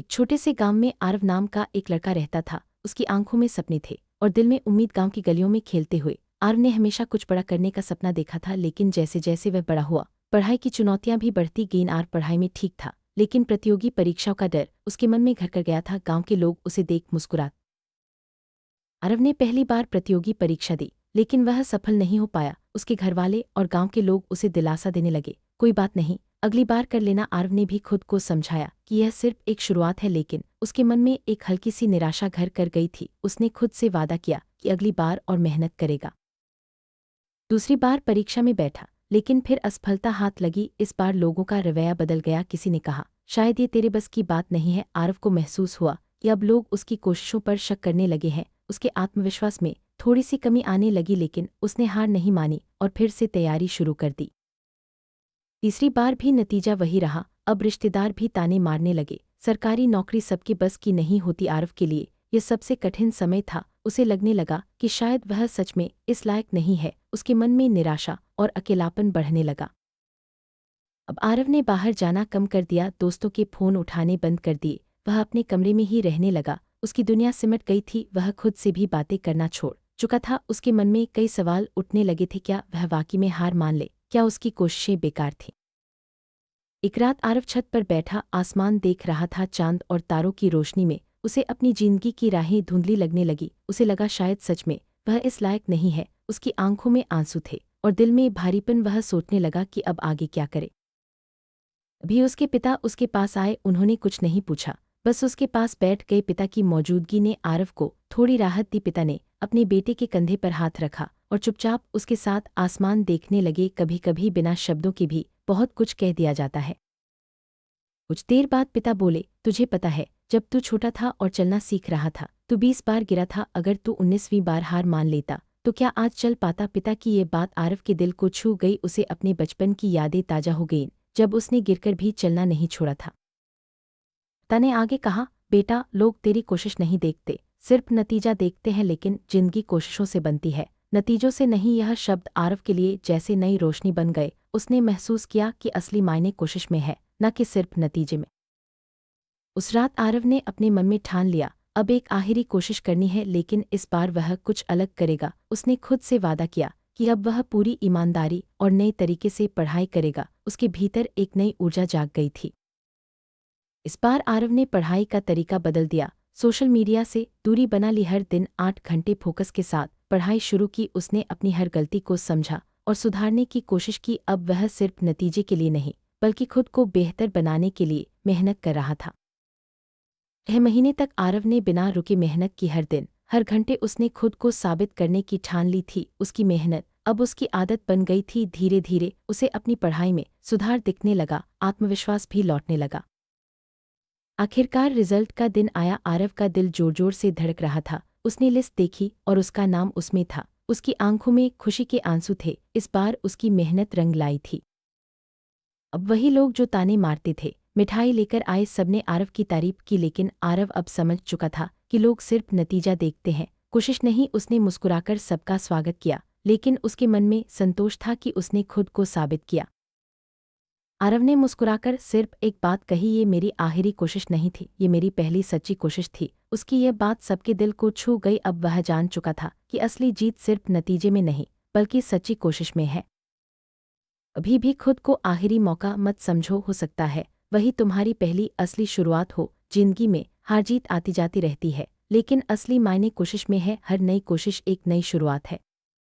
एक छोटे से गांव में आरव नाम का एक लड़का रहता था। उसकी आंखों में सपने थे और दिल में उम्मीद। गांव की गलियों में खेलते हुए आरव ने हमेशा कुछ बड़ा करने का सपना देखा था, लेकिन जैसे जैसे वह बड़ा हुआ पढ़ाई की चुनौतियां भी बढ़ती गईं। आरव पढ़ाई में ठीक था, लेकिन प्रतियोगी परीक्षाओं का डर उसके मन में घर कर गया था। गांव के लोग उसे देख मुस्कुराते। आरव ने पहली बार प्रतियोगी परीक्षा दी, लेकिन वह सफल नहीं हो पाया। उसके घरवाले और गांव के लोग उसे दिलासा देने लगे, कोई बात नहीं, अगली बार कर लेना। आरव ने भी खुद को समझाया कि यह सिर्फ एक शुरुआत है, लेकिन उसके मन में एक हल्की सी निराशा घर कर गई थी। उसने खुद से वादा किया कि अगली बार और मेहनत करेगा। दूसरी बार परीक्षा में बैठा, लेकिन फिर असफलता हाथ लगी। इस बार लोगों का रवैया बदल गया। किसी ने कहा, शायद ये तेरे बस की बात नहीं है। आरव को महसूस हुआ कि अब लोग उसकी कोशिशों पर शक करने लगे हैं। उसके आत्मविश्वास में थोड़ी सी कमी आने लगी, लेकिन उसने हार नहीं मानी और फिर से तैयारी शुरू कर दी। तीसरी बार भी नतीजा वही रहा। अब रिश्तेदार भी ताने मारने लगे, सरकारी नौकरी सबके बस की नहीं होती। आरव के लिए यह सबसे कठिन समय था। उसे लगने लगा कि शायद वह सच में इस लायक नहीं है। उसके मन में निराशा और अकेलापन बढ़ने लगा। अब आरव ने बाहर जाना कम कर दिया, दोस्तों के फोन उठाने बंद कर दिए। वह अपने कमरे में ही रहने लगा। उसकी दुनिया सिमट गई थी। वह खुद से भी बातें करना छोड़ चुका था। उसके मन में कई सवाल उठने लगे थे। क्या वह वाकई में हार मान ले? क्या उसकी कोशिशें बेकार थीं? एक रात आरव छत पर बैठा आसमान देख रहा था। चांद और तारों की रोशनी में उसे अपनी जिंदगी की राहें धुंधली लगने लगी। उसे लगा शायद सच में वह इस लायक नहीं है। उसकी आंखों में आंसू थे और दिल में भारीपन। वह सोचने लगा कि अब आगे क्या करे। अभी उसके पिता उसके पास आए। उन्होंने कुछ नहीं पूछा, बस उसके पास बैठ गए। पिता की मौजूदगी ने आरव को थोड़ी राहत दी। पिता ने अपने बेटे के कंधे पर हाथ रखा और चुपचाप उसके साथ आसमान देखने लगे। कभी कभी बिना शब्दों के भी बहुत कुछ कह दिया जाता है। कुछ देर बाद पिता बोले, तुझे पता है, जब तू छोटा था और चलना सीख रहा था तो 20 बार गिरा था। अगर तू 19वीं बार हार मान लेता तो क्या आज चल पाता? पिता की ये बात आरव के दिल को छू गई। उसे अपने बचपन की यादें ताजा हो गईं, जब उसने गिरकर भी चलना नहीं छोड़ा था। पिता ने आगे कहा, बेटा, लोग तेरी कोशिश नहीं देखते, सिर्फ नतीजा देखते हैं, लेकिन जिंदगी कोशिशों से बनती है, नतीजों से नहीं। यह शब्द आरव के लिए जैसे नई रोशनी बन गए। उसने महसूस किया कि असली मायने कोशिश में है, न कि सिर्फ नतीजे में। उस रात आरव ने अपने मन में ठान लिया, अब एक आखिरी कोशिश करनी है, लेकिन इस बार वह कुछ अलग करेगा। उसने खुद से वादा किया कि अब वह पूरी ईमानदारी और नए तरीके से पढ़ाई करेगा। उसके भीतर एक नई ऊर्जा जाग गई थी। इस बार आरव ने पढ़ाई का तरीका बदल दिया, सोशल मीडिया से दूरी बना ली। हर दिन 8 घंटे फोकस के साथ पढ़ाई शुरू की। उसने अपनी हर गलती को समझा और सुधारने की कोशिश की। अब वह सिर्फ नतीजे के लिए नहीं, बल्कि खुद को बेहतर बनाने के लिए मेहनत कर रहा था। 6 महीने तक आरव ने बिना रुके मेहनत की। हर दिन हर घंटे उसने खुद को साबित करने की ठान ली थी। उसकी मेहनत अब उसकी आदत बन गई थी। धीरे धीरे उसे अपनी पढ़ाई में सुधार दिखने लगा, आत्मविश्वास भी लौटने लगा। आखिरकार रिजल्ट का दिन आया। आरव का दिल जोर जोर से धड़क रहा था। उसने लिस्ट देखी और उसका नाम उसमें था। उसकी आंखों में खुशी के आंसू थे। इस बार उसकी मेहनत रंग लाई थी। अब वही लोग जो ताने मारते थे मिठाई लेकर आए। सबने आरव की तारीफ की, लेकिन आरव अब समझ चुका था कि लोग सिर्फ नतीजा देखते हैं, कोशिश नहीं। उसने मुस्कुराकर सबका स्वागत किया, लेकिन उसके मन में संतोष था कि उसने खुद को साबित किया। आरव ने मुस्कुराकर सिर्फ एक बात कही, ये मेरी आखिरी कोशिश नहीं थी, ये मेरी पहली सच्ची कोशिश थी। उसकी यह बात सबके दिल को छू गई। अब वह जान चुका था कि असली जीत सिर्फ नतीजे में नहीं, बल्कि सच्ची कोशिश में है। अभी भी खुद को आखिरी मौका मत समझो, हो सकता है वही तुम्हारी पहली असली शुरुआत हो। जिंदगी में हार जीत आती जाती रहती है, लेकिन असली मायने कोशिश में है। हर नई कोशिश एक नई शुरुआत है।